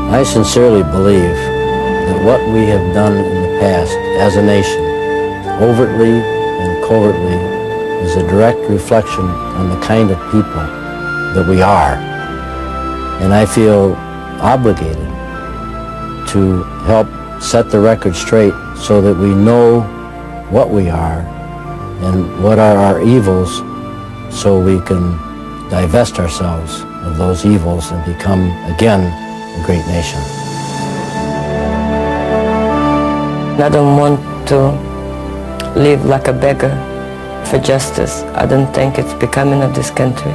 I sincerely believe that what we have done in the past as a nation, overtly and covertly, is a direct reflection on the kind of people that we are. And I feel obligated to help set the record straight so that we know what we are and what are our evils, so we can divest ourselves of those evils and become again a great nation. I don't want to live like a beggar for justice. I don't think it's becoming of this country.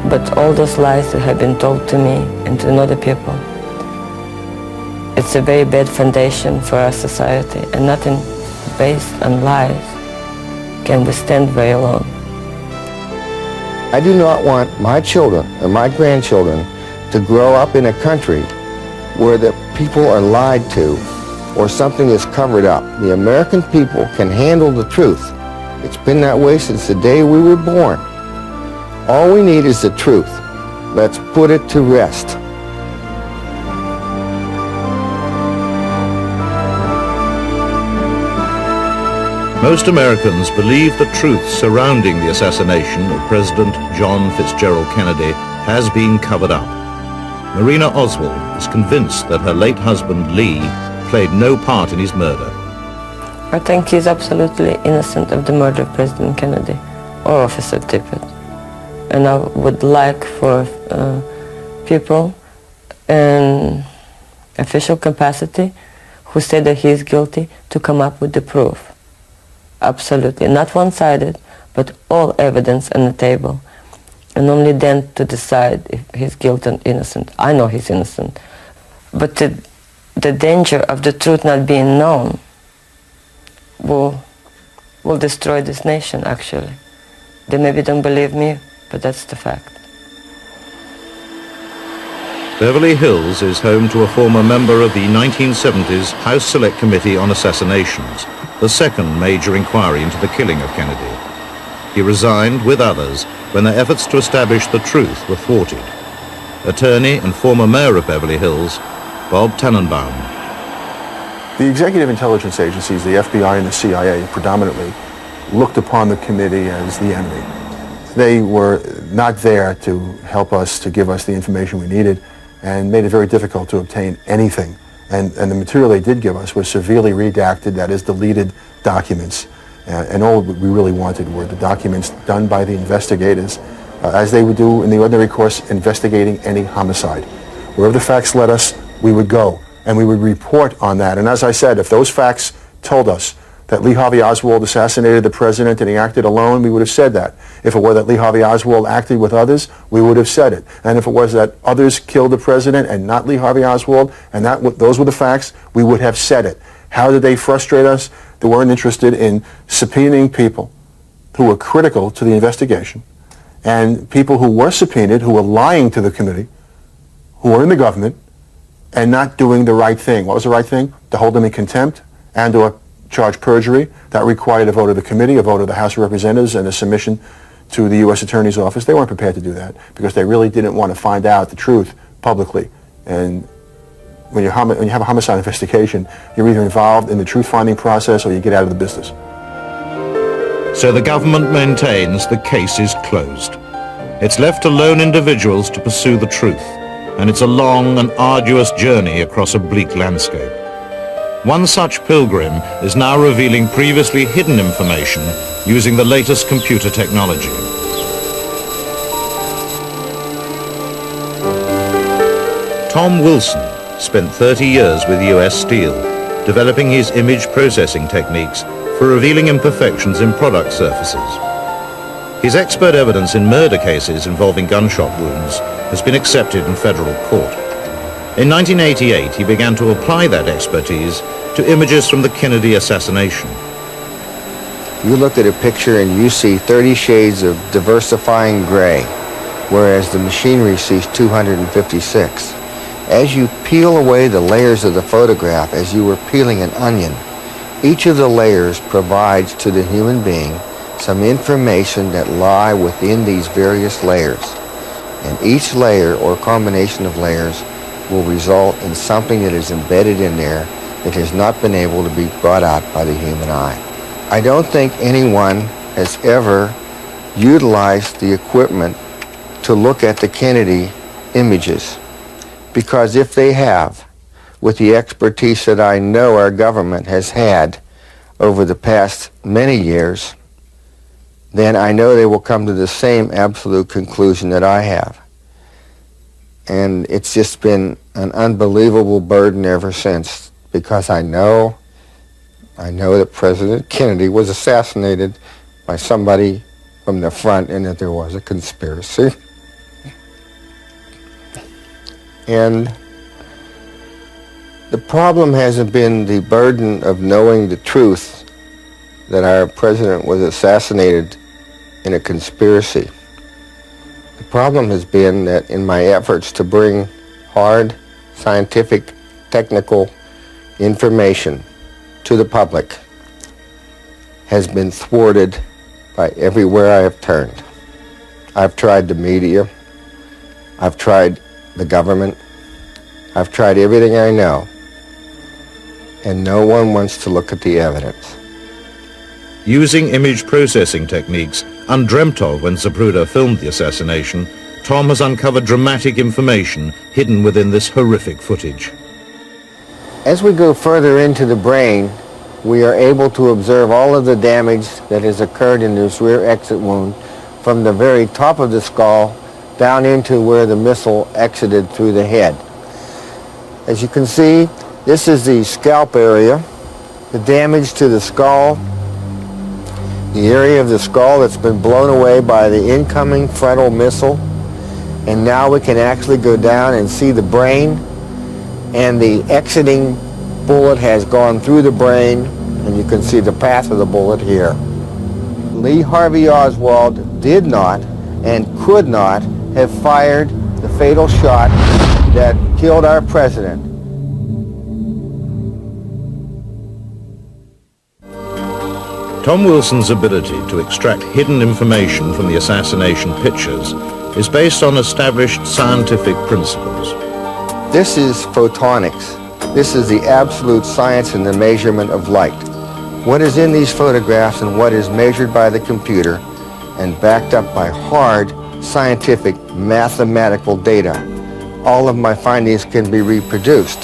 But all those lies that have been told to me and to other people, it's a very bad foundation for our society, and nothing based on lies can withstand very long. I do not want my children and my grandchildren to grow up in a country where the people are lied to or something is covered up. The American people can handle the truth. It's been that way since the day we were born. All we need is the truth. Let's put it to rest. Most Americans believe the truth surrounding the assassination of President John Fitzgerald Kennedy has been covered up. Marina Oswald is convinced that her late husband, Lee, played no part in his murder. I think he's absolutely innocent of the murder of President Kennedy or Officer Tippett. And I would like for people in official capacity who say that he is guilty to come up with the proof. Absolutely. Not one-sided, but all evidence on the table. And only then to decide if he's guilty and innocent. I know he's innocent. But the danger of the truth not being known will destroy this nation, actually. They maybe don't believe me, but that's the fact. Beverly Hills is home to a former member of the 1970s House Select Committee on Assassinations, the second major inquiry into the killing of Kennedy. He resigned with others when their efforts to establish the truth were thwarted. Attorney and former mayor of Beverly Hills, Bob Tannenbaum. The executive intelligence agencies, the FBI and the CIA, predominantly looked upon the committee as the enemy. They were not there to help us, to give us the information we needed, and made it very difficult to obtain anything. And the material they did give us was severely redacted, that is, deleted documents. And all we really wanted were the documents done by the investigators, as they would do in the ordinary course investigating any homicide. Wherever the facts led us, we would go, and we would report on that. And as I said, if those facts told us that Lee Harvey Oswald assassinated the president and he acted alone, we would have said that. If it were that Lee Harvey Oswald acted with others, we would have said it. And if it was that others killed the president and not Lee Harvey Oswald, and those were the facts, we would have said it. How did they frustrate us? They weren't interested in subpoenaing people who were critical to the investigation, and people who were subpoenaed, who were lying to the committee, who were in the government, and not doing the right thing. What was the right thing? To hold them in contempt and or charge perjury. That required a vote of the committee, a vote of the House of Representatives, and a submission to the U.S. Attorney's Office. They weren't prepared to do that because they really didn't want to find out the truth publicly. And when you have a homicide investigation, you're either involved in the truth-finding process or you get out of the business. So the government maintains the case is closed. It's left to lone individuals to pursue the truth, and it's a long and arduous journey across a bleak landscape. One such pilgrim is now revealing previously hidden information using the latest computer technology. Tom Wilson spent 30 years with US Steel, developing his image processing techniques for revealing imperfections in product surfaces. His expert evidence in murder cases involving gunshot wounds has been accepted in federal court. In 1988, he began to apply that expertise to images from the Kennedy assassination. You look at a picture and you see 30 shades of diversifying gray, whereas the machinery sees 256. As you peel away the layers of the photograph, as you were peeling an onion, each of the layers provides to the human being some information that lie within these various layers. And each layer or combination of layers will result in something that is embedded in there that has not been able to be brought out by the human eye. I don't think anyone has ever utilized the equipment to look at the Kennedy images, because if they have, with the expertise that I know our government has had over the past many years, then I know they will come to the same absolute conclusion that I have. And it's just been an unbelievable burden ever since, because I know that President Kennedy was assassinated by somebody from the front and that there was a conspiracy. And the problem hasn't been the burden of knowing the truth that our president was assassinated in a conspiracy. The problem has been that in my efforts to bring hard, scientific, technical information to the public has been thwarted by everywhere I have turned. I've tried the media, I've tried the government, I've tried everything I know, and no one wants to look at the evidence. Using image processing techniques undreamt of when Zapruder filmed the assassination, Tom has uncovered dramatic information hidden within this horrific footage. As we go further into the brain, we are able to observe all of the damage that has occurred in this rear exit wound from the very top of the skull down into where the missile exited through the head. As you can see, this is the scalp area, the damage to the skull, the area of the skull that's been blown away by the incoming frontal missile. And now we can actually go down and see the brain, and the exiting bullet has gone through the brain, and you can see the path of the bullet here. Lee Harvey Oswald did not and could not have fired the fatal shot that killed our president. Tom Wilson's ability to extract hidden information from the assassination pictures is based on established scientific principles. This is photonics. This is the absolute science in the measurement of light. What is in these photographs and what is measured by the computer and backed up by hard scientific mathematical data. All of my findings can be reproduced.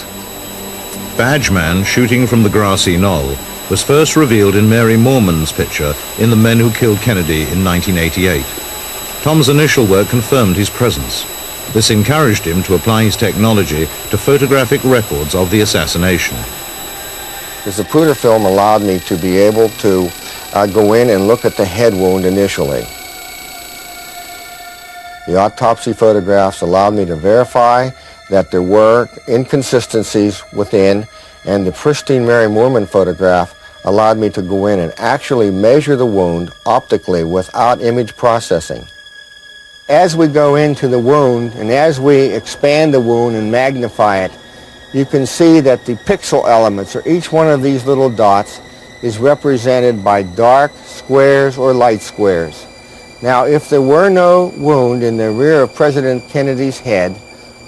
Badgeman shooting from the grassy knoll was first revealed in Mary Moorman's picture in The Men Who Killed Kennedy in 1988. Tom's initial work confirmed his presence. This encouraged him to apply his technology to photographic records of the assassination. The Zapruder film allowed me to be able to go in and look at the head wound initially. The autopsy photographs allowed me to verify that there were inconsistencies within, and the pristine Mary Moorman photograph allowed me to go in and actually measure the wound optically without image processing. As we go into the wound and as we expand the wound and magnify it, you can see that the pixel elements, or each one of these little dots, is represented by dark squares or light squares. Now, if there were no wound in the rear of President Kennedy's head,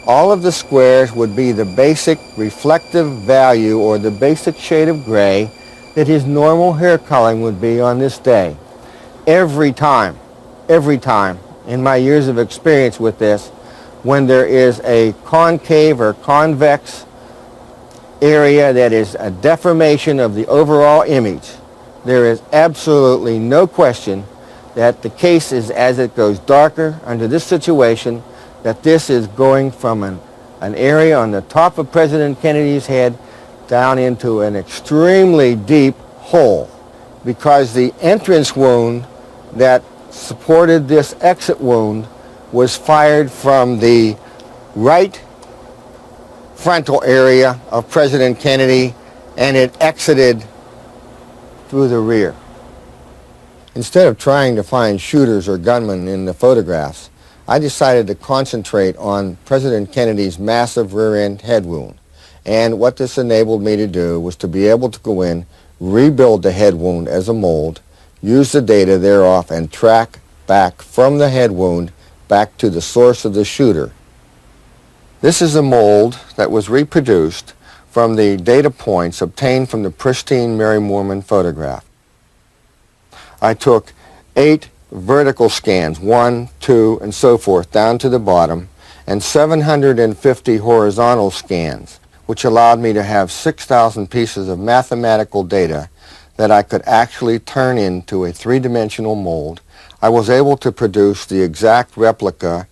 all of the squares would be the basic reflective value or the basic shade of gray that his normal hair coloring would be on this day. Every time, in my years of experience with this, when there is a concave or convex area that is a deformation of the overall image, there is absolutely no question that the case is, as it goes darker under this situation, that this is going from an area on the top of President Kennedy's head down into an extremely deep hole, because the entrance wound that supported this exit wound was fired from the right frontal area of President Kennedy, and it exited through the rear. Instead of trying to find shooters or gunmen in the photographs, I decided to concentrate on President Kennedy's massive rear-end head wound. And what this enabled me to do was to be able to go in, rebuild the head wound as a mold, use the data thereof, and track back from the head wound back to the source of the shooter. This is a mold that was reproduced from the data points obtained from the pristine Mary Moorman photograph. I took 8 vertical scans, 1, 2, and so forth, down to the bottom, and 750 horizontal scans, which allowed me to have 6,000 pieces of mathematical data that I could actually turn into a 3-dimensional mold. I was able to produce the exact replica,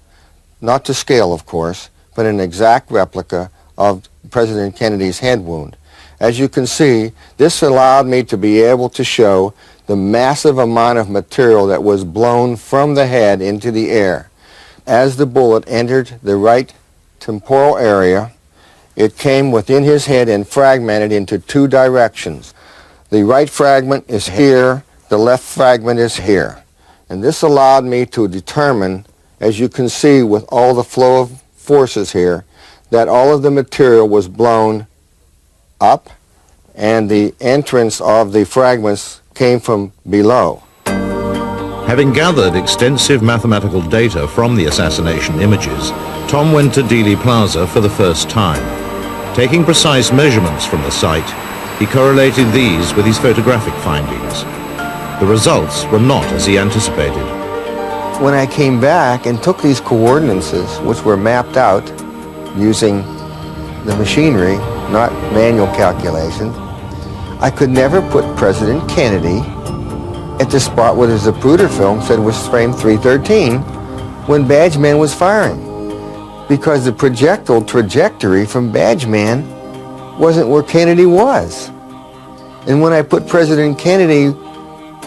not to scale of course, but an exact replica of President Kennedy's head wound. As you can see, this allowed me to be able to show the massive amount of material that was blown from the head into the air. As the bullet entered the right temporal area, it came within his head and fragmented into 2 directions. The right fragment is here, the left fragment is here. And this allowed me to determine, as you can see with all the flow of forces here, that all of the material was blown up and the entrance of the fragments came from below. Having gathered extensive mathematical data from the assassination images, Tom went to Dealey Plaza for the first time. Taking precise measurements from the site, he correlated these with his photographic findings. The results were not as he anticipated. When I came back and took these coordinates, which were mapped out using the machinery, not manual calculations, I could never put President Kennedy at the spot where the Zapruder film said was frame 313 when Badgeman was firing, because the projectile trajectory from Badgeman wasn't where Kennedy was. And when I put President Kennedy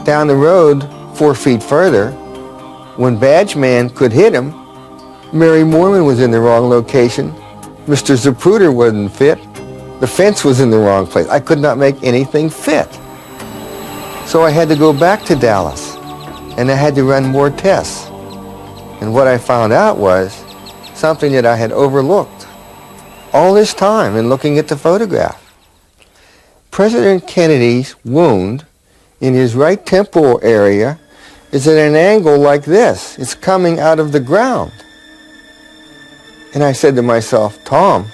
down the road 4 feet further, when Badgeman could hit him, Mary Moorman was in the wrong location, Mr. Zapruder wasn't fit, the fence was in the wrong place. I could not make anything fit. So I had to go back to Dallas, and I had to run more tests. And what I found out was something that I had overlooked all this time in looking at the photograph. President Kennedy's wound in his right temporal area is at an angle like this. It's coming out of the ground. And I said to myself, Tom,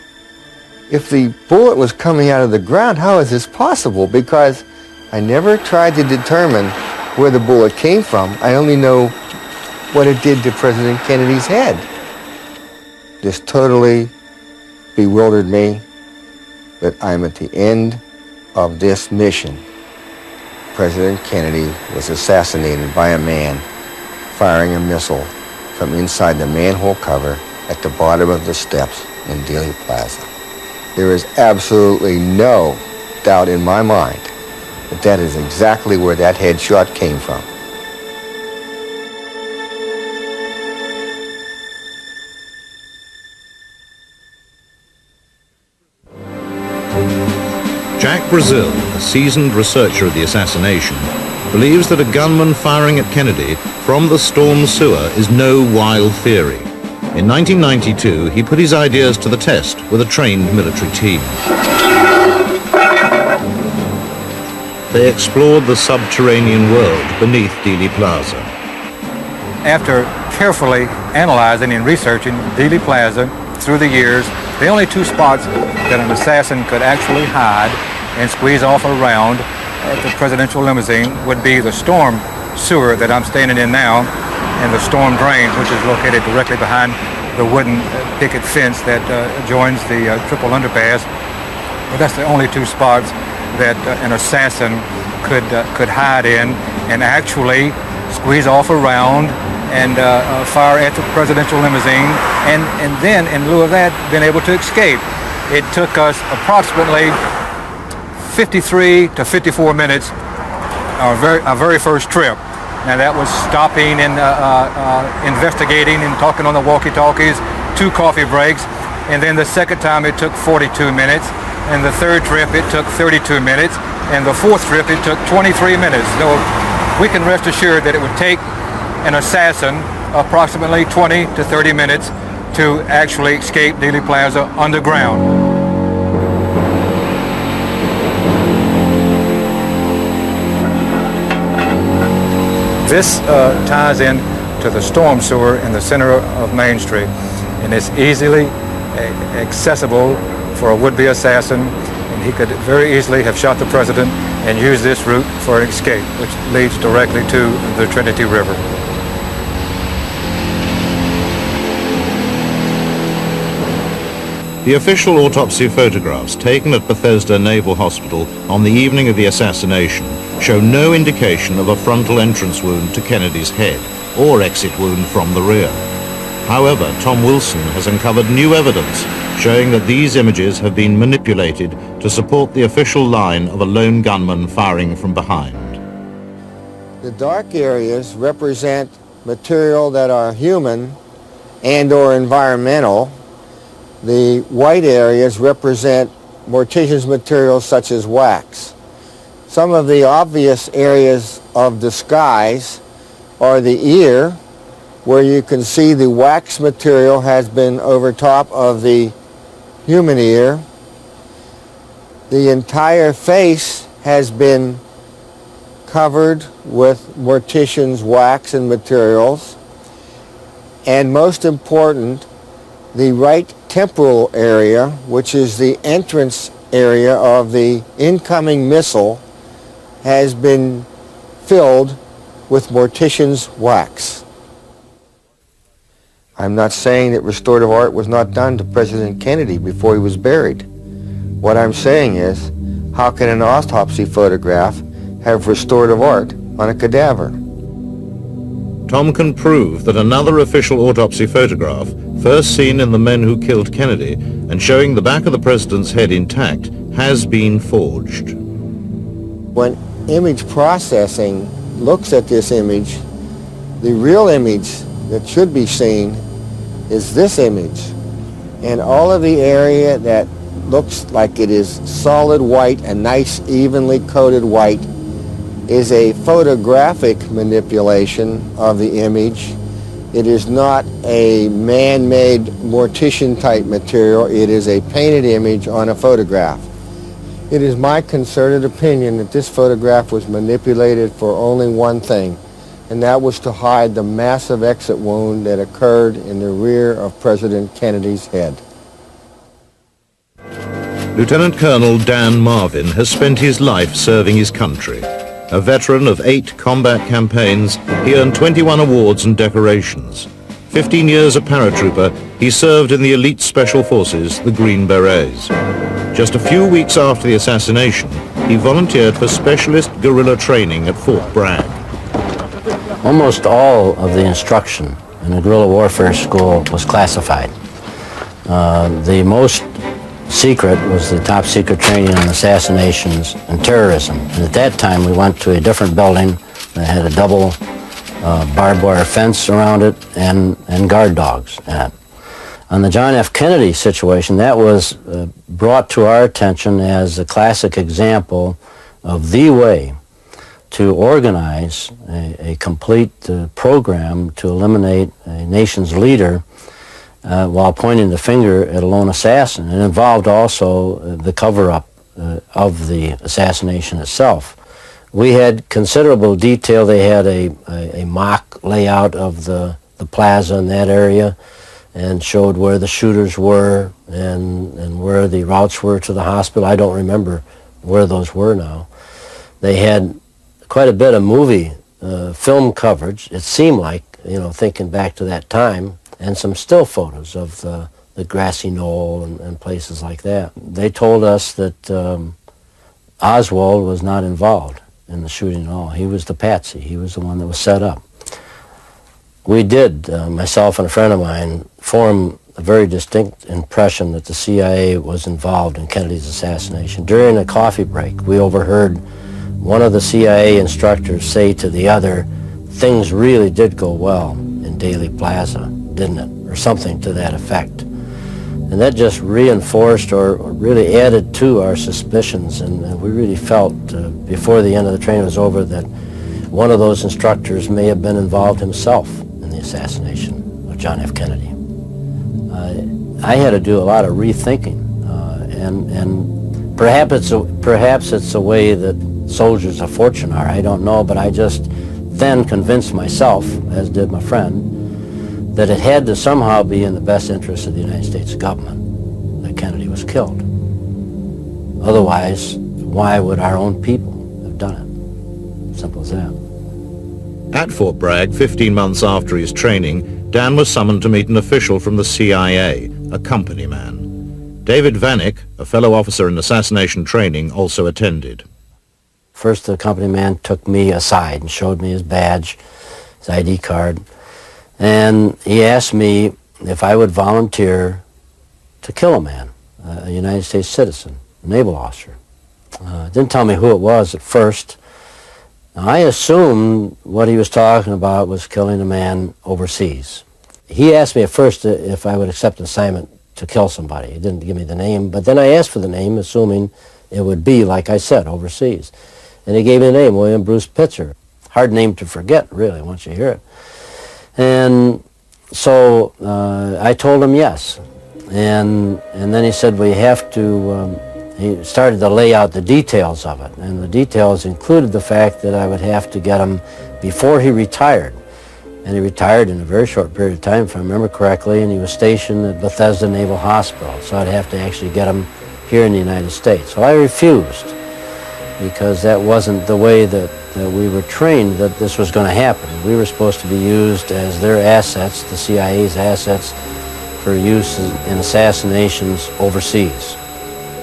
if the bullet was coming out of the ground, how is this possible? Because I never tried to determine where the bullet came from. I only know what it did to President Kennedy's head. This totally bewildered me that I'm at the end of this mission. President Kennedy was assassinated by a man firing a missile from inside the manhole cover at the bottom of the steps in Dealey Plaza. There is absolutely no doubt in my mind that that is exactly where that headshot came from. Jack Brazil, a seasoned researcher of the assassination, believes that a gunman firing at Kennedy from the storm sewer is no wild theory. In 1992, he put his ideas to the test with a trained military team. They explored the subterranean world beneath Dealey Plaza. After carefully analyzing and researching Dealey Plaza through the years, the only 2 spots that an assassin could actually hide and squeeze off around the presidential limousine would be the storm sewer that I'm standing in now and the storm drain, which is located directly behind the wooden picket fence that joins the triple underpass. But that's the only 2 spots that an assassin could hide in and actually squeeze off around and fire at the presidential limousine, and then, in lieu of that, been able to escape. It took us approximately 53 to 54 minutes, our very first trip. Now that was stopping and investigating and talking on the walkie-talkies, 2 coffee breaks, and then the second time it took 42 minutes, and the third trip it took 32 minutes, and the fourth trip it took 23 minutes. So we can rest assured that it would take an assassin approximately 20 to 30 minutes to actually escape Dealey Plaza underground. This ties in to the storm sewer in the center of Main Street, and it's easily accessible for a would-be assassin, and he could very easily have shot the president and used this route for an escape, which leads directly to the Trinity River. The official autopsy photographs taken at Bethesda Naval Hospital on the evening of the assassination show no indication of a frontal entrance wound to Kennedy's head or exit wound from the rear. However, Tom Wilson has uncovered new evidence showing that these images have been manipulated to support the official line of a lone gunman firing from behind. The dark areas represent material that are human and or environmental. The white areas represent mortician's materials such as wax. Some of the obvious areas of disguise are the ear, where you can see the wax material has been over top of the human ear. The entire face has been covered with mortician's wax and materials. And most important, the right temporal area, which is the entrance area of the incoming missile, has been filled with mortician's wax. I'm not saying that restorative art was not done to President Kennedy before he was buried. What I'm saying is, how can an autopsy photograph have restorative art on a cadaver? Tom can prove that another official autopsy photograph, first seen in The Men Who Killed Kennedy and showing the back of the president's head intact, has been forged. When image processing looks at this image, the real image that should be seen is this image. And all of the area that looks like it is solid white, a nice evenly coated white, is a photographic manipulation of the image. It is not a man-made mortician type material. It is a painted image on a photograph. It is my concerted opinion that this photograph was manipulated for only one thing, and that was to hide the massive exit wound that occurred in the rear of President Kennedy's head. Lieutenant Colonel Dan Marvin has spent his life serving his country. A veteran of 8 combat campaigns, he earned 21 awards and decorations. 15 years a paratrooper, he served in the elite special forces, the Green Berets. Just a few weeks after the assassination, he volunteered for specialist guerrilla training at Fort Bragg. Almost all of the instruction in the guerrilla warfare school was classified. The most secret was the top secret training on assassinations and terrorism. And at that time, we went to a different building that had a double barbed wire fence around it and guard dogs in it. On the John F. Kennedy situation, that was brought to our attention as a classic example of the way to organize a complete program to eliminate a nation's leader while pointing the finger at a lone assassin. It involved also the cover-up of the assassination itself. We had considerable detail. They had a mock layout of the plaza in that area and showed where the shooters were and where the routes were to the hospital. I don't remember where those were now. They had quite a bit of movie film coverage, it seemed like, you know, thinking back to that time, and some still photos of the grassy knoll and places like that. They told us that Oswald was not involved in the shooting at all. He was the patsy. He was the one that was set up. We did, myself and a friend of mine, form a very distinct impression that the CIA was involved in Kennedy's assassination. During a coffee break, we overheard one of the CIA instructors say to the other, "Things really did go well in Dealey Plaza, didn't it?" Or something to that effect. And that just reinforced or really added to our suspicions, and we really felt before the end of the training was over that one of those instructors may have been involved himself in the assassination of John F. Kennedy. I had to do a lot of rethinking, and perhaps it's the way that soldiers of fortune are. I don't know, but I just then convinced myself, as did my friend, that it had to somehow be in the best interest of the United States government that Kennedy was killed. Otherwise, why would our own people have done it? Simple as that. At Fort Bragg, 15 months after his training, Dan was summoned to meet an official from the CIA, a company man. David Vanek, a fellow officer in assassination training, also attended. First, the company man took me aside and showed me his badge, his ID card, and he asked me if I would volunteer to kill a man, a United States citizen, a naval officer. Didn't tell me who it was at first. Now, I assumed what he was talking about was killing a man overseas. He asked me at first if I would accept an assignment to kill somebody. He didn't give me the name, but then I asked for the name, assuming it would be, like I said, overseas. And he gave me the name, William Bruce Pitzer. Hard name to forget, really, once you hear it. And so I told him yes. And then he said, we have to, he started to lay out the details of it. And the details included the fact that I would have to get him before he retired. And he retired in a very short period of time, if I remember correctly, and he was stationed at Bethesda Naval Hospital. So I'd have to actually get him here in the United States. So I refused, because that wasn't the way that we were trained that this was going to happen. We were supposed to be used as their assets, the CIA's assets, for use in assassinations overseas.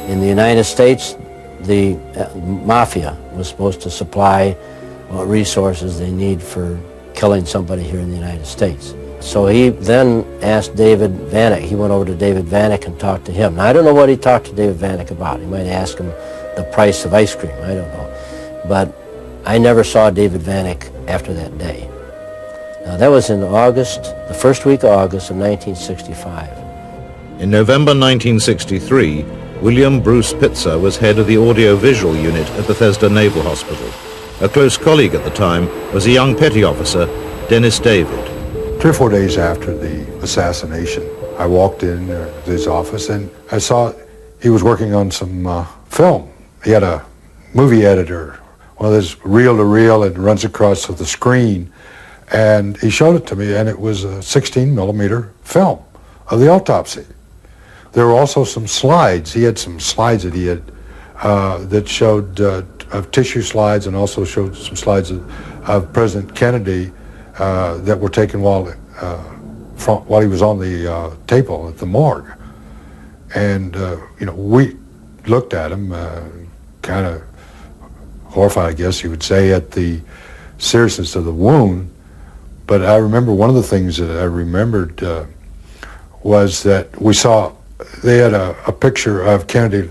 In the United States, the mafia was supposed to supply what resources they need for killing somebody here in the United States. So he then asked David Vanek. He went over to David Vanek and talked to him. Now, I don't know what he talked to David Vanek about. He might ask him the price of ice cream, I don't know. But I never saw David Vanek after that day. Now, that was in August, the first week of August of 1965. In November 1963, William Bruce Pitzer was head of the audio-visual unit at Bethesda Naval Hospital. A close colleague at the time was a young petty officer, Dennis David. 3 or 4 days after the assassination, I walked in his office and I saw he was working on some film. He had a movie editor, one of those reel-to-reel that runs across the screen, and he showed it to me, and it was a 16-millimeter film of the autopsy. There were also some slides. He had some slides that he had that showed of tissue slides, and also showed some slides of President Kennedy that were taken while he was on the table at the morgue. And we looked at him, kind of horrified, I guess you would say, at the seriousness of the wound. But I remember one of the things that I remembered was that we saw they had a picture of Kennedy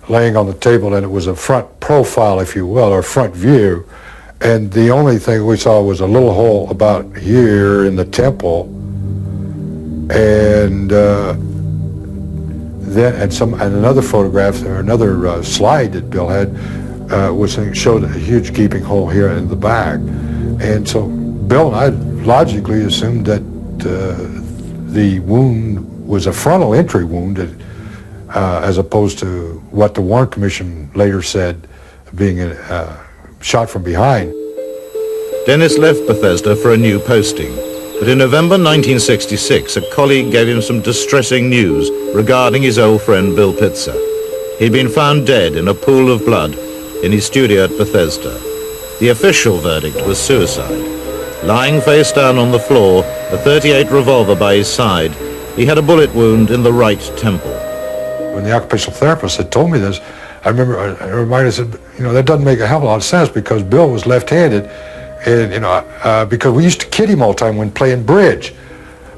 laying on the table, and it was a front profile, if you will, or front view. And the only thing we saw was a little hole about here in the temple, and then another photograph or another slide that Bill had showed a huge gaping hole here in the back. And so Bill and I logically assumed that the wound was a frontal entry wound, as opposed to what the Warren Commission later said being shot from behind. Dennis left Bethesda for a new posting, but in November 1966, a colleague gave him some distressing news regarding his old friend Bill Pitzer. He'd been found dead in a pool of blood in his studio at Bethesda. The official verdict was suicide. Lying face down on the floor, a .38 revolver by his side, he had a bullet wound in the right temple. When the occupational therapist had told me this, I reminded myself, that doesn't make a hell of a lot of sense, because Bill was left-handed, and because we used to kid him all the time when playing bridge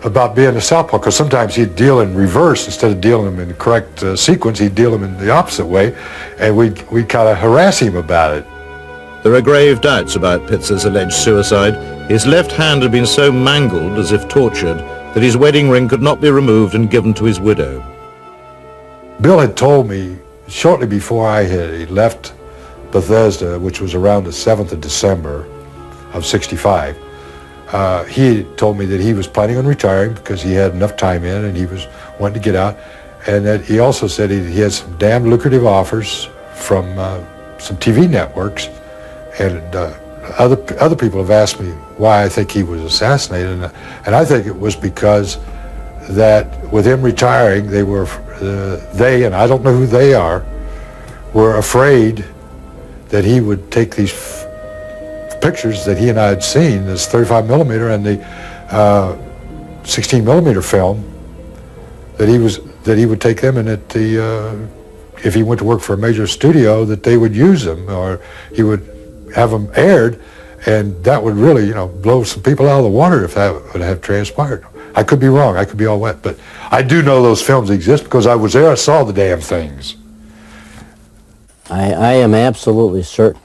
about being a southpaw, because sometimes he'd deal in reverse instead of dealing them in the correct sequence. He'd deal them in the opposite way, and we'd kind of harass him about it. There are grave doubts about Pitzer's alleged suicide. His left hand had been so mangled, as if tortured, that his wedding ring could not be removed and given to his widow. Bill had told me shortly before I had left Bethesda, which was around the 7th of December of '65, he told me that he was planning on retiring because he had enough time in and he was wanting to get out. And that he also said he had some damn lucrative offers from some TV networks. And other people have asked me why I think he was assassinated. And I think it was because that with him retiring, they, and I don't know who they are, were afraid that he would take these pictures that he and I had seen, this 35 millimeter and the 16 millimeter film, that he would take them, and that if he went to work for a major studio, that they would use them, or he would have them aired, and that would really, blow some people out of the water if that would have transpired. I could be wrong, I could be all wet, but I do know those films exist because I was there, I saw the damn things. I am absolutely certain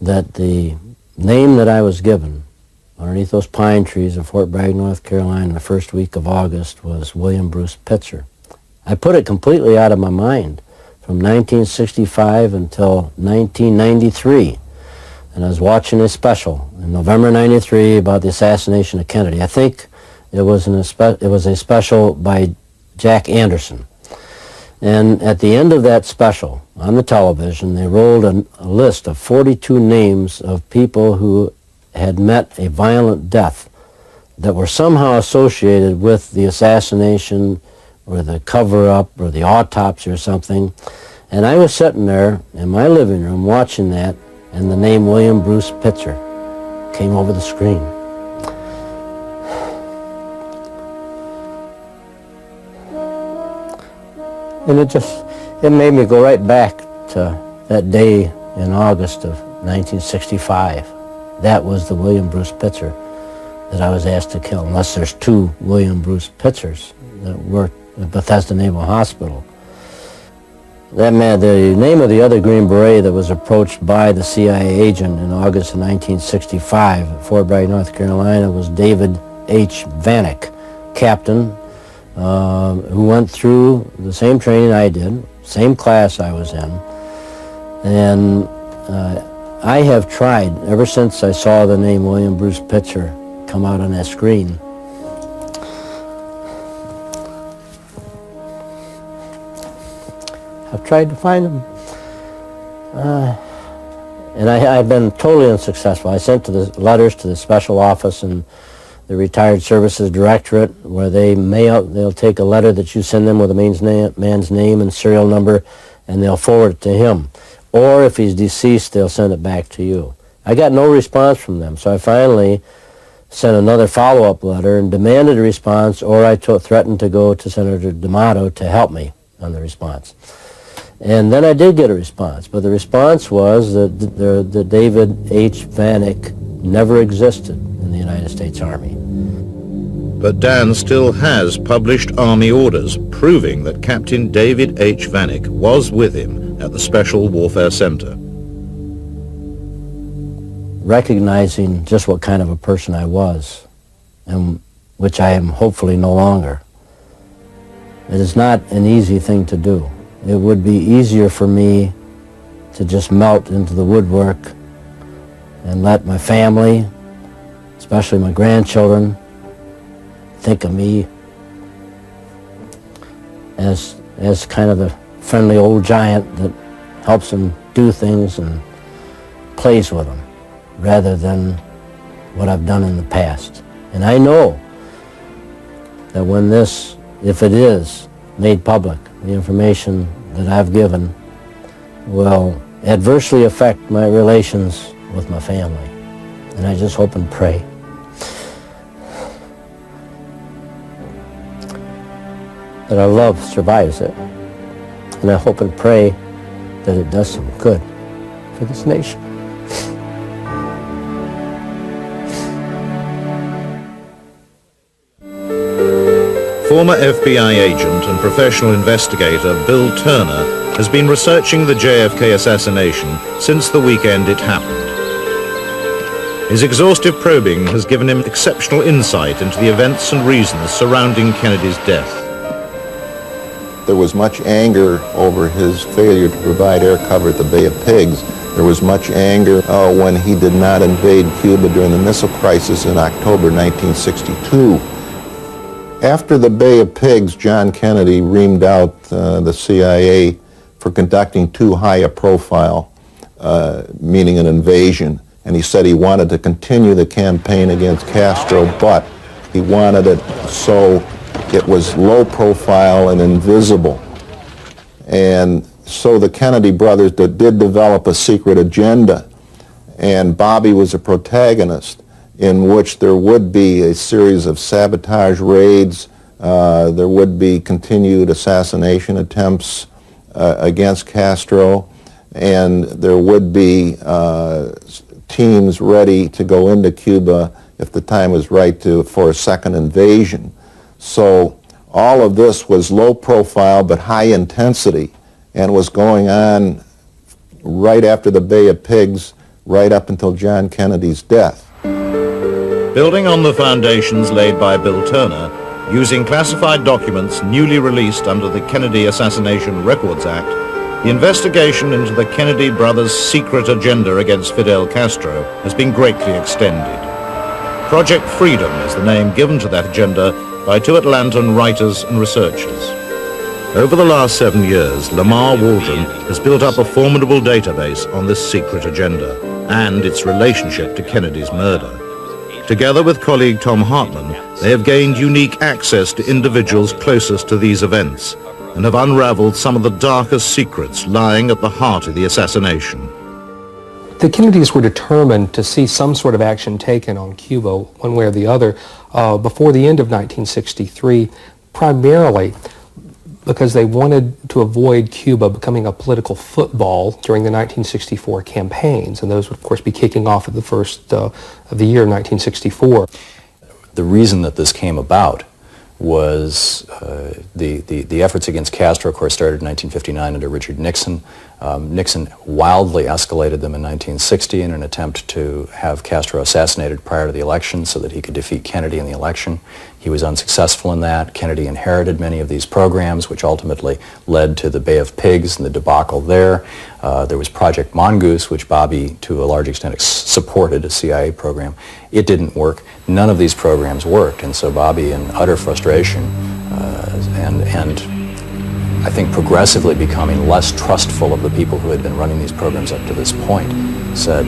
that the name that I was given underneath those pine trees in Fort Bragg, North Carolina, the first week of August was William Bruce Pitzer. I put it completely out of my mind from 1965 until 1993. And I was watching a special in November 93 about the assassination of Kennedy. I think it was a special by Jack Anderson. And at the end of that special, on the television, they rolled a list of 42 names of people who had met a violent death that were somehow associated with the assassination or the cover-up or the autopsy or something. And I was sitting there in my living room watching that, and the name William Bruce Pitzer came over the screen. And it made me go right back to that day in August of 1965. That was the William Bruce Pitzer that I was asked to kill, unless there's two William Bruce Pitzers that worked at Bethesda Naval Hospital. That man, the name of the other Green Beret that was approached by the CIA agent in August of 1965 at Fort Bragg, North Carolina, was David H. Vanek, captain, who went through the same training I did, same class I was in. And I have tried, ever since I saw the name William Bruce Pitzer come out on that screen, I've tried to find him. And I've been totally unsuccessful. I sent letters to the special office and the Retired Services Directorate, where they'll take a letter that you send them with a man's name and serial number, and they'll forward it to him. Or if he's deceased, they'll send it back to you. I got no response from them, so I finally sent another follow-up letter and demanded a response, or I threatened to go to Senator D'Amato to help me on the response. And then I did get a response, but the response was that David H. Vanek never existed in the United States Army. But Dan still has published Army orders proving that Captain David H. Vanek was with him at the Special Warfare Center. Recognizing just what kind of a person I was, and which I am hopefully no longer, it is not an easy thing to do. It would be easier for me to just melt into the woodwork and let my family, especially my grandchildren, think of me as kind of a friendly old giant that helps them do things and plays with them, rather than what I've done in the past. And I know that when this, if it is made public, the information that I've given will adversely affect my relations with my family. And I just hope and pray that our love survives it. And I hope and pray that it does some good for this nation. Former FBI agent and professional investigator Bill Turner has been researching the JFK assassination since the weekend it happened. His exhaustive probing has given him exceptional insight into the events and reasons surrounding Kennedy's death. There was much anger over his failure to provide air cover at the Bay of Pigs, There was much anger when he did not invade Cuba during the missile crisis in October 1962. After the Bay of Pigs, John Kennedy reamed out the CIA for conducting too high a profile, meaning an invasion. And he said he wanted to continue the campaign against Castro, but he wanted it so it was low profile and invisible. And so the Kennedy brothers did develop a secret agenda, and Bobby was a protagonist in which there would be a series of sabotage raids, there would be continued assassination attempts against Castro, and there would be teams ready to go into Cuba if the time was right for a second invasion. So all of this was low profile but high intensity, and was going on right after the Bay of Pigs, right up until John Kennedy's death. Building on the foundations laid by Bill Turner, using classified documents newly released under the Kennedy Assassination Records Act, the investigation into the Kennedy brothers' secret agenda against Fidel Castro has been greatly extended. Project Freedom is the name given to that agenda by two Atlantan writers and researchers. Over the last 7 years, Lamar Waldron has built up a formidable database on this secret agenda and its relationship to Kennedy's murder. Together with colleague Tom Hartman, they have gained unique access to individuals closest to these events and have unraveled some of the darkest secrets lying at the heart of the assassination. The Kennedys were determined to see some sort of action taken on Cuba, one way or the other, before the end of 1963, primarily because they wanted to avoid Cuba becoming a political football during the 1964 campaigns, and those would, of course, be kicking off at the first of the year 1964. The reason that this came about was the efforts against Castro, of course, started in 1959 under Richard Nixon. Nixon wildly escalated them in 1960 in an attempt to have Castro assassinated prior to the election so that he could defeat Kennedy in the election. He was unsuccessful in that. Kennedy inherited many of these programs, which ultimately led to the Bay of Pigs and the debacle there. There was Project Mongoose, which Bobby, to a large extent, supported, a CIA program. It didn't work. None of these programs worked, and so Bobby, in utter frustration and I think progressively becoming less trustful of the people who had been running these programs up to this point, said,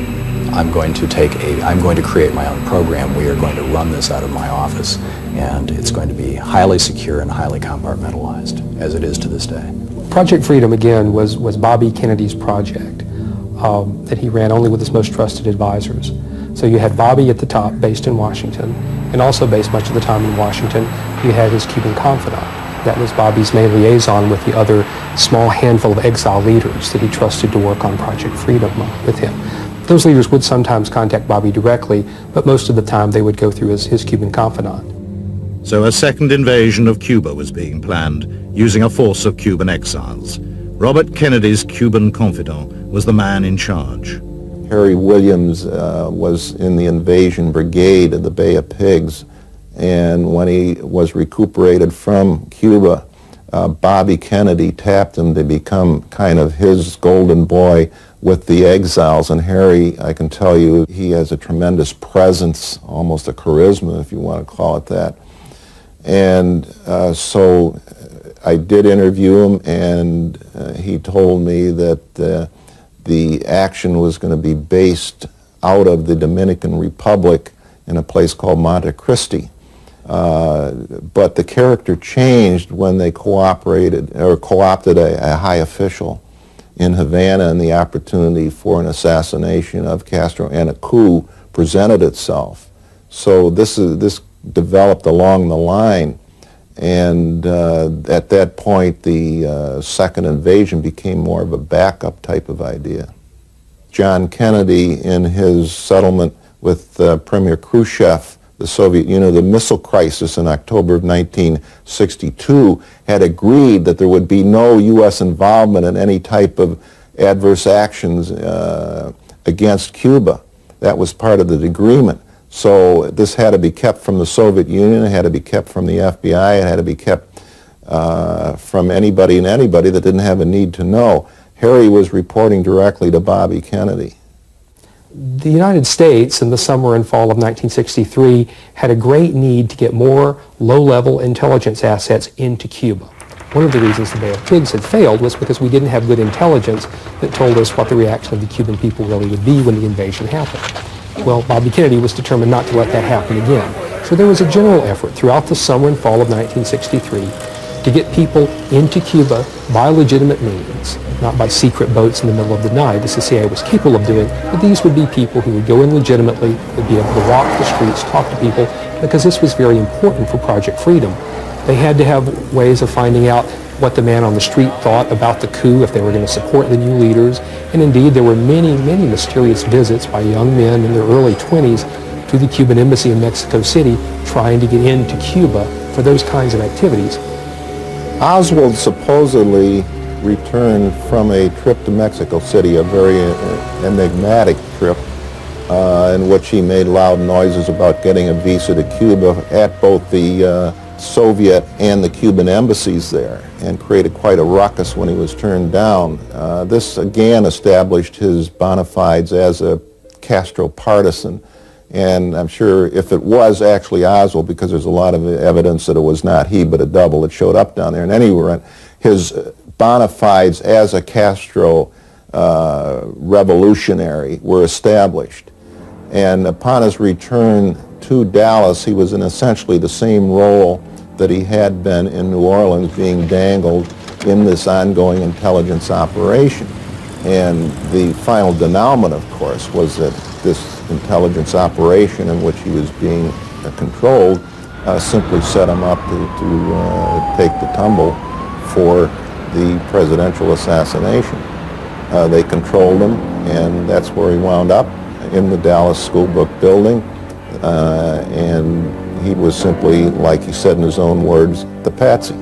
I'm going to create my own program. We are going to run this out of my office, and it's going to be highly secure and highly compartmentalized, as it is to this day. Project Freedom, again, was Bobby Kennedy's project that he ran only with his most trusted advisors. So you had Bobby at the top, based in Washington, and also based much of the time in Washington, you had his Cuban confidant. That was Bobby's main liaison with the other small handful of exile leaders that he trusted to work on Project Freedom with him. Those leaders would sometimes contact Bobby directly, but most of the time they would go through his Cuban confidant. So a second invasion of Cuba was being planned, using a force of Cuban exiles. Robert Kennedy's Cuban confidant was the man in charge. Harry Williams was in the invasion brigade of the Bay of Pigs, and when he was recuperated from Cuba, Bobby Kennedy tapped him to become kind of his golden boy with the exiles. And Harry, I can tell you, he has a tremendous presence, almost a charisma, if you want to call it that. And so I did interview him, and he told me that the action was going to be based out of the Dominican Republic in a place called Monte Cristi. But the character changed when they cooperated or co-opted a high official in Havana, and the opportunity for an assassination of Castro and a coup presented itself. So this developed along the line, and at that point the second invasion became more of a backup type of idea. John Kennedy, in his settlement with Premier Khrushchev, the Soviet Union, the missile crisis in October of 1962, had agreed that there would be no U.S. involvement in any type of adverse actions against Cuba. That was part of the agreement. So this had to be kept from the Soviet Union, it had to be kept from the FBI, it had to be kept from anybody and anybody that didn't have a need to know. Harry was reporting directly to Bobby Kennedy. The United States in the summer and fall of 1963 had a great need to get more low-level intelligence assets into Cuba. One of the reasons the Bay of Pigs had failed was because we didn't have good intelligence that told us what the reaction of the Cuban people really would be when the invasion happened. Well, Bobby Kennedy was determined not to let that happen again. So there was a general effort throughout the summer and fall of 1963 to get people into Cuba by legitimate means, not by secret boats in the middle of the night, as the CIA was capable of doing, but these would be people who would go in legitimately, would be able to walk the streets, talk to people, because this was very important for Project Freedom. They had to have ways of finding out what the man on the street thought about the coup, if they were going to support the new leaders, and indeed there were many, many mysterious visits by young men in their early 20s to the Cuban embassy in Mexico City trying to get into Cuba for those kinds of activities. Oswald supposedly returned from a trip to Mexico City, a very enigmatic trip, in which he made loud noises about getting a visa to Cuba at both the Soviet and the Cuban embassies there, and created quite a ruckus when he was turned down. This again established his bona fides as a Castro partisan. And I'm sure if it was actually Oswald, because there's a lot of evidence that it was not he, but a double that showed up down there. In any event, his bona fides as a Castro revolutionary were established. And upon his return to Dallas, he was in essentially the same role that he had been in New Orleans, being dangled in this ongoing intelligence operation. And the final denouement, of course, was that this intelligence operation in which he was being controlled simply set him up to take the tumble for the presidential assassination. They controlled him, and that's where he wound up, in the Dallas School Book building. And he was simply, like he said in his own words, the patsy.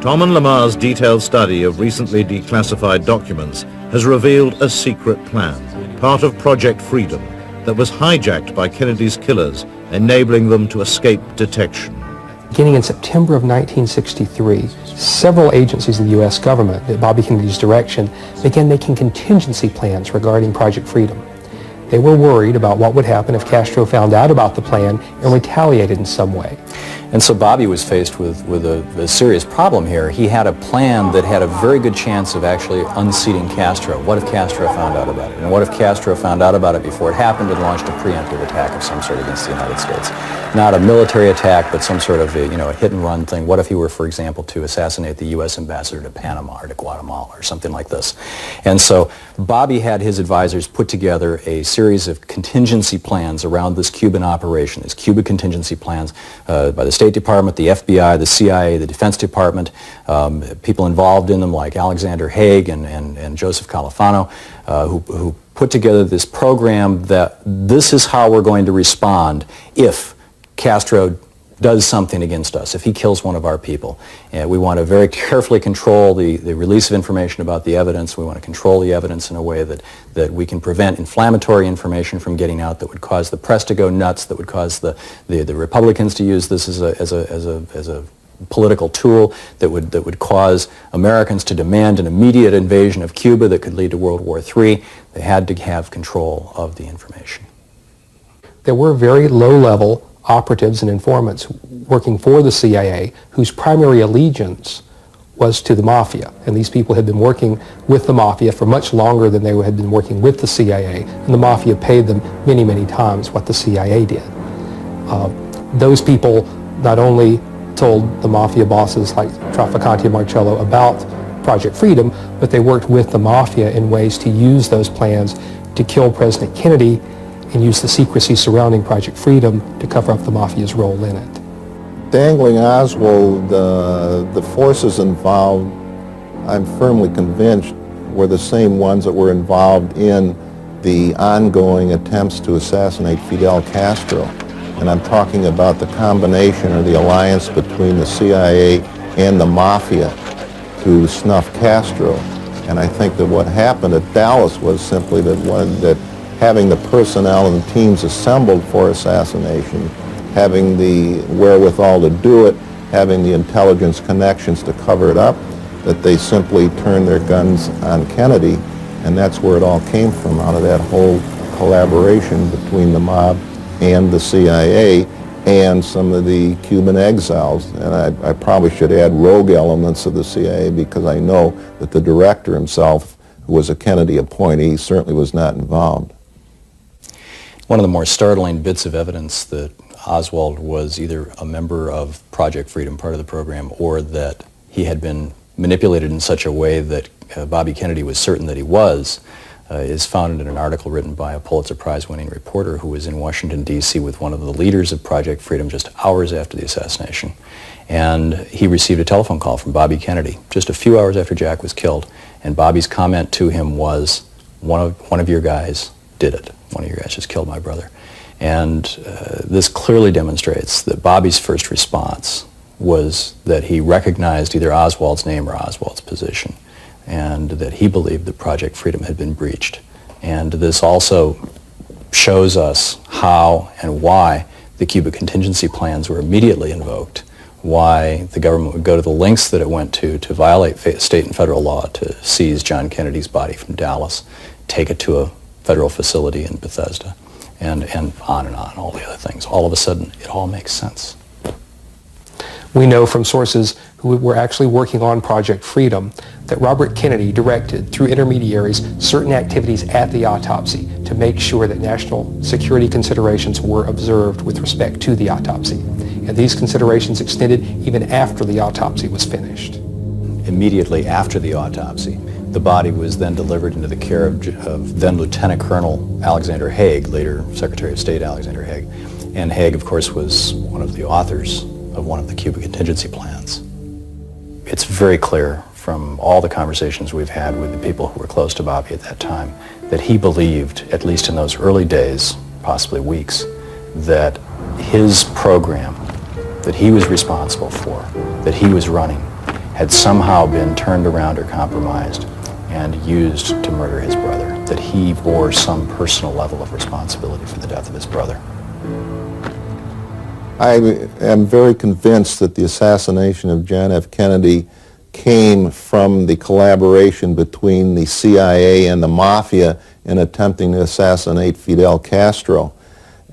Tom and Lamar's detailed study of recently declassified documents has revealed a secret plan, part of Project Freedom, that was hijacked by Kennedy's killers, enabling them to escape detection. Beginning in September of 1963, several agencies of the U.S. government, at Bobby Kennedy's direction, began making contingency plans regarding Project Freedom. They were worried about what would happen if Castro found out about the plan and retaliated in some way. And so Bobby was faced with a serious problem here. He had a plan that had a very good chance of actually unseating Castro. What if Castro found out about it? And what if Castro found out about it before it happened and launched a preemptive attack of some sort against the United States? Not a military attack, but some sort of a hit-and-run thing. What if he were, for example, to assassinate the U.S. ambassador to Panama or to Guatemala or something like this? And so Bobby had his advisors put together a series of contingency plans around this Cuban operation, these Cuba contingency plans by the State Department, the FBI, the CIA, the Defense Department, people involved in them like Alexander Haig and Joseph Califano, who put together this program that this is how we're going to respond if Castro does something against us, if he kills one of our people. And we want to very carefully control the release of information about the evidence. We want to control the evidence in a way that we can prevent inflammatory information from getting out that would cause the press to go nuts, that would cause the Republicans to use this as a political tool, that would cause Americans to demand an immediate invasion of Cuba that could lead to World War III. They had to have control of the information. There were very low-level operatives and informants working for the CIA whose primary allegiance was to the mafia. And these people had been working with the mafia for much longer than they had been working with the CIA, and the mafia paid them many, many times what the CIA did. Those people not only told the mafia bosses like Trafficante and Marcello about Project Freedom, but they worked with the mafia in ways to use those plans to kill President Kennedy and use the secrecy surrounding Project Freedom to cover up the mafia's role in it. Dangling Oswald, the forces involved, I'm firmly convinced, were the same ones that were involved in the ongoing attempts to assassinate Fidel Castro. And I'm talking about the combination or the alliance between the CIA and the mafia to snuff Castro. And I think that what happened at Dallas was simply that having the personnel and teams assembled for assassination, having the wherewithal to do it, having the intelligence connections to cover it up, that they simply turned their guns on Kennedy, and that's where it all came from, out of that whole collaboration between the mob and the CIA and some of the Cuban exiles. And I probably should add rogue elements of the CIA, because I know that the director himself, who was a Kennedy appointee, certainly was not involved. One of the more startling bits of evidence that Oswald was either a member of Project Freedom, part of the program, or that he had been manipulated in such a way that Bobby Kennedy was certain that he was, is found in an article written by a Pulitzer Prize-winning reporter who was in Washington, D.C. with one of the leaders of Project Freedom just hours after the assassination. And he received a telephone call from Bobby Kennedy just a few hours after Jack was killed, and Bobby's comment to him was, one of your guys did it. One of your guys just killed my brother. And this clearly demonstrates that Bobby's first response was that he recognized either Oswald's name or Oswald's position, and that he believed that Project Freedom had been breached. And this also shows us how and why the Cuba contingency plans were immediately invoked, why the government would go to the lengths that it went to violate state and federal law to seize John Kennedy's body from Dallas, take it to a federal facility in Bethesda, and on, all the other things. All of a sudden, it all makes sense. We know from sources who were actually working on Project Freedom that Robert Kennedy directed, through intermediaries, certain activities at the autopsy to make sure that national security considerations were observed with respect to the autopsy. And these considerations extended even after the autopsy was finished. Immediately after the autopsy, the body was then delivered into the care of then Lieutenant Colonel Alexander Haig, later Secretary of State Alexander Haig. And Haig, of course, was one of the authors of one of the Cuba contingency plans. It's very clear from all the conversations we've had with the people who were close to Bobby at that time that he believed, at least in those early days, possibly weeks, that his program that he was responsible for, that he was running, had somehow been turned around or compromised and used to murder his brother, that he bore some personal level of responsibility for the death of his brother. I am very convinced that the assassination of John F. Kennedy came from the collaboration between the CIA and the Mafia in attempting to assassinate Fidel Castro.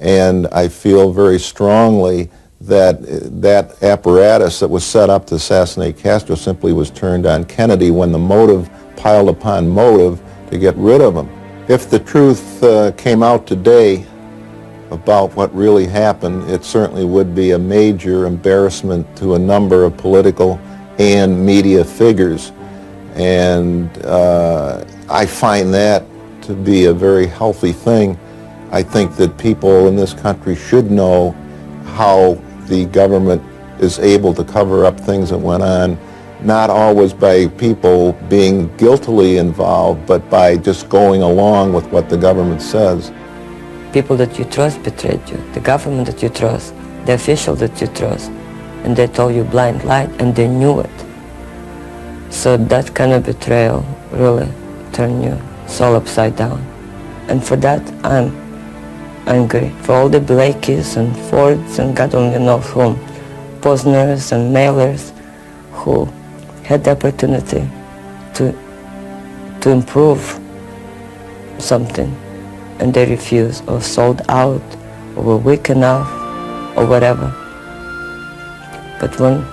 And I feel very strongly that that apparatus that was set up to assassinate Castro simply was turned on Kennedy when the motive piled upon motive to get rid of him. If the truth came out today about what really happened, it certainly would be a major embarrassment to a number of political and media figures. And I find that to be a very healthy thing. I think that people in this country should know how the government is able to cover up things that went on, not always by people being guiltily involved, but by just going along with what the government says. People that you trust betrayed you, the government that you trust, the official that you trust, and they told you blind light and they knew it. So that kind of betrayal really turned your soul upside down. And for that, I'm angry. For all the Blakeys and Fords and God only knows whom, Posners and mailers who had the opportunity to improve something, and they refused or sold out or were weak enough or whatever. But when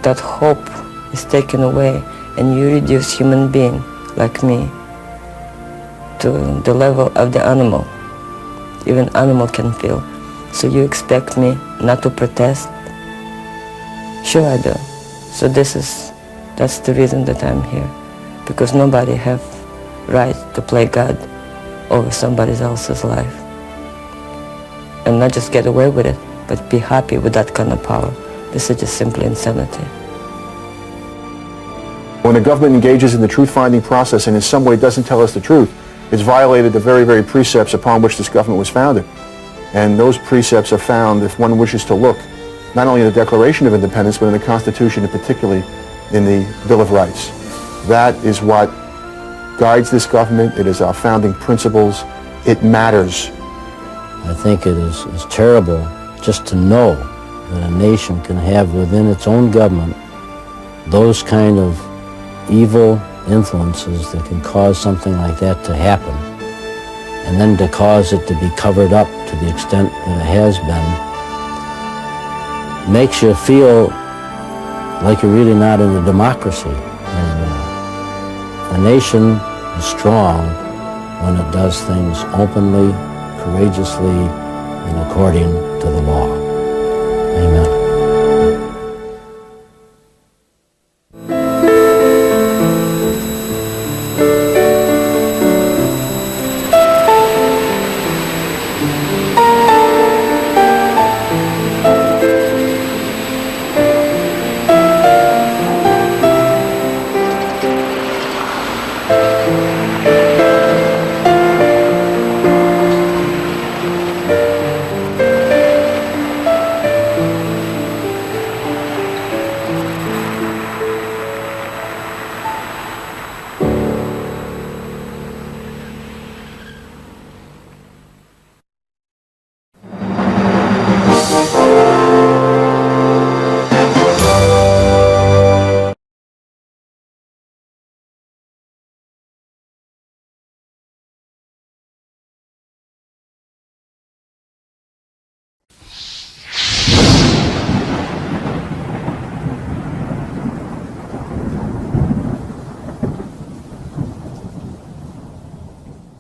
that hope is taken away and you reduce human being like me to the level of the animal, even animal can feel. So you expect me not to protest? Sure I do. So that's the reason that I'm here, because nobody have right to play God over somebody else's life. And not just get away with it, but be happy with that kind of power. This is just simply insanity. When the government engages in the truth-finding process and in some way doesn't tell us the truth, it's violated the very, very precepts upon which this government was founded. And those precepts are found, if one wishes to look, not only in the Declaration of Independence, but in the Constitution, and particularly in the Bill of Rights. That is what guides this government. It is our founding principles. It matters. I think it is terrible just to know that a nation can have within its own government those kind of evil influences that can cause something like that to happen, and then to cause it to be covered up to the extent that it has been, makes you feel like you're really not in a democracy anymore. A nation is strong when it does things openly, courageously, and according to the law.